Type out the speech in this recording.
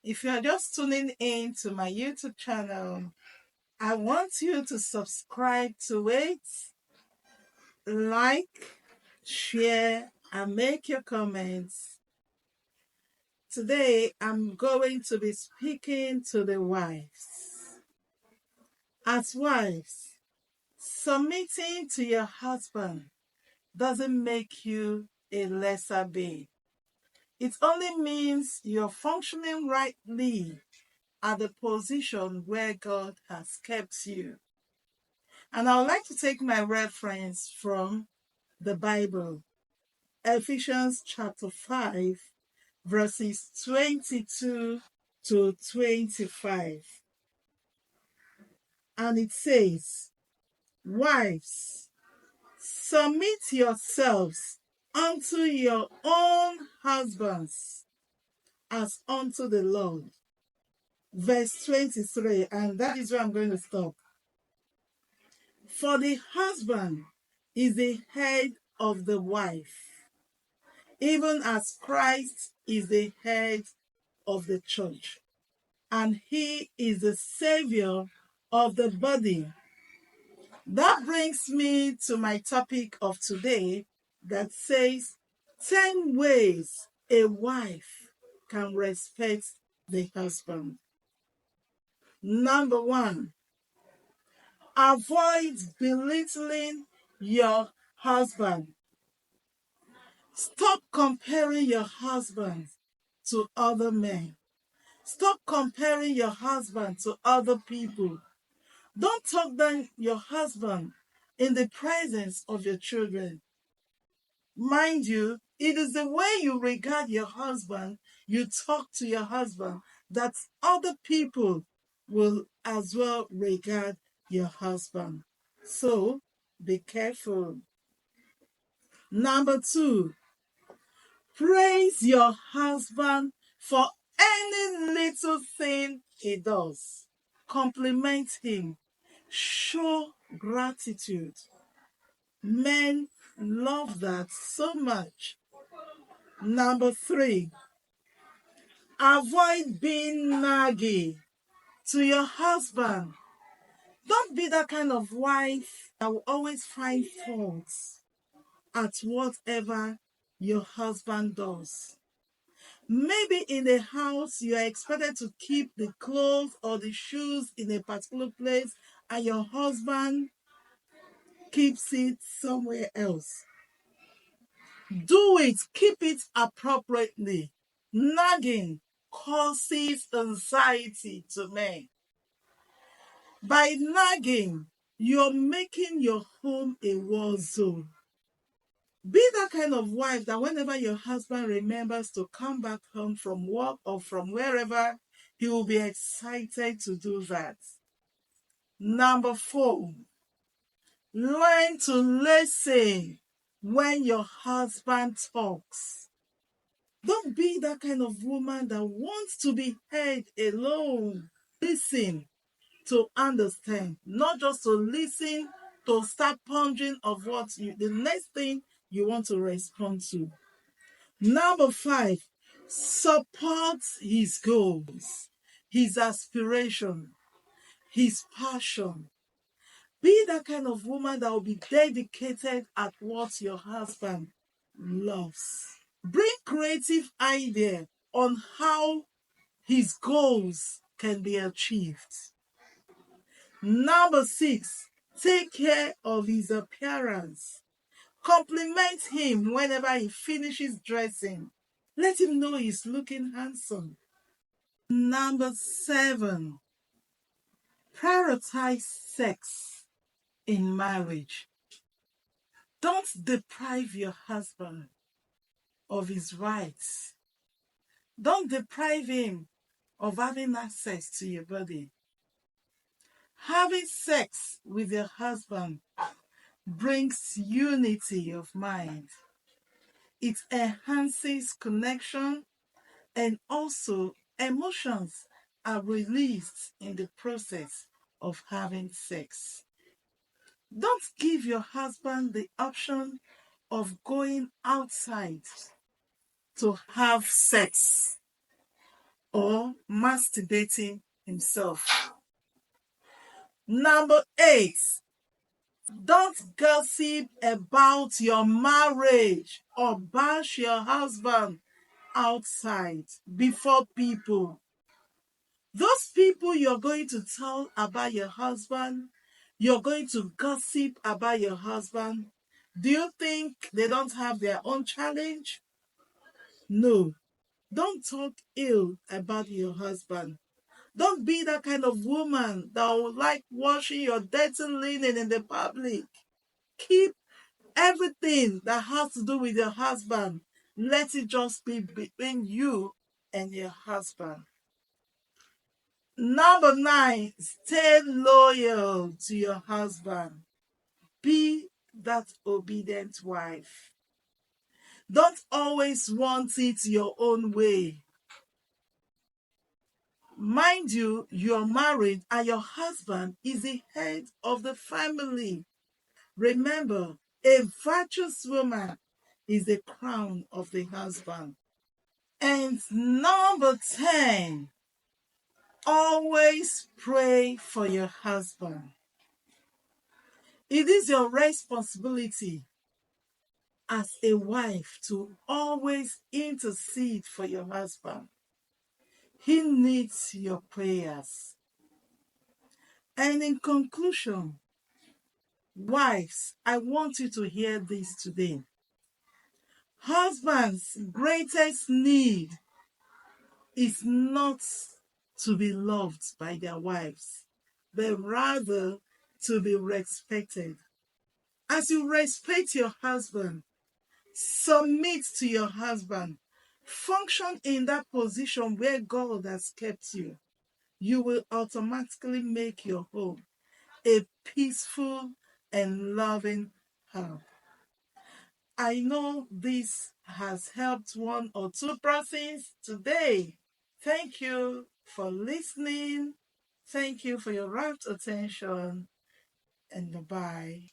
If you are just tuning in to my YouTube channel, I want you to subscribe to it, like, share, and make your comments. Today, I'm going to be speaking to the wives. As wives, submitting to your husband doesn't make you a lesser being. It only means you're functioning rightly at the position where God has kept you. And I would like to take my reference from the Bible, Ephesians chapter 5, verses 22 to 25. And it says, "Wives, submit yourselves unto your own husbands as unto the Lord." Verse 23, and that is where I'm going to stop. "For the husband is the head of the wife, even as Christ is the head of the church, and he is the Savior of the body." That brings me to my topic of today that says 10 ways a wife can respect the husband. Number 1, avoid belittling your husband. Stop comparing your husband to other men. Stop comparing your husband to other people. Don't talk down your husband in the presence of your children. Mind you, it is the way you regard your husband, you talk to your husband, that other people will as well regard your husband. So, be careful. Number 2, praise your husband for any little thing he does. Compliment him. Show gratitude. Men love that so much. Number 3, avoid being naggy to your husband. Don't be that kind of wife that will always find faults at whatever your husband does. Maybe in a house you are expected to keep the clothes or the shoes in a particular place and your husband keeps it somewhere else. Do it, keep it appropriately. Nagging causes anxiety to men. By nagging, you're making your home a war zone. Be that kind of wife that whenever your husband remembers to come back home from work or from wherever, he will be excited to do that. Number 4, learn to listen when your husband talks. Don't be that kind of woman that wants to be heard alone. Listen to understand, not just to listen to start pondering of the next thing you want to respond to. Number 5, support his goals, his aspiration, his passion. Be that kind of woman that will be dedicated at what your husband loves. Bring creative idea on how his goals can be achieved. Number 6, take care of his appearance. Compliment him whenever he finishes dressing. Let him know he's looking handsome. Number 7, prioritize sex in marriage. Don't deprive your husband of his rights. Don't deprive him of having access to your body. Having sex with your husband brings unity of mind. It enhances connection, and also emotions are released in the process of having sex. Don't give your husband the option of going outside to have sex or masturbating himself. Number 8, don't gossip about your marriage or bash your husband outside before people. Those people you're going to tell about your husband, you're going to gossip about your husband. Do you think they don't have their own challenge? No. Don't talk ill about your husband. Don't be that kind of woman that will like washing your dirty linen in the public. Keep everything that has to do with your husband. Let it just be between you and your husband. Number 9, stay loyal to your husband. Be that obedient wife. Don't always want it your own way. Mind you, you're married and your husband is the head of the family. Remember, a virtuous woman is the crown of the husband. And number 10, always pray for your husband. It is your responsibility as a wife to always intercede for your husband. He needs your prayers. And in conclusion, wives, I want you to hear this today. Husbands' greatest need is not to be loved by their wives, but rather to be respected. As you respect your husband, submit to your husband, function in that position where God has kept you, you will automatically make your home a peaceful and loving home. I know this has helped one or two persons today. Thank you for listening. Thank you for your rapt attention, and bye-bye.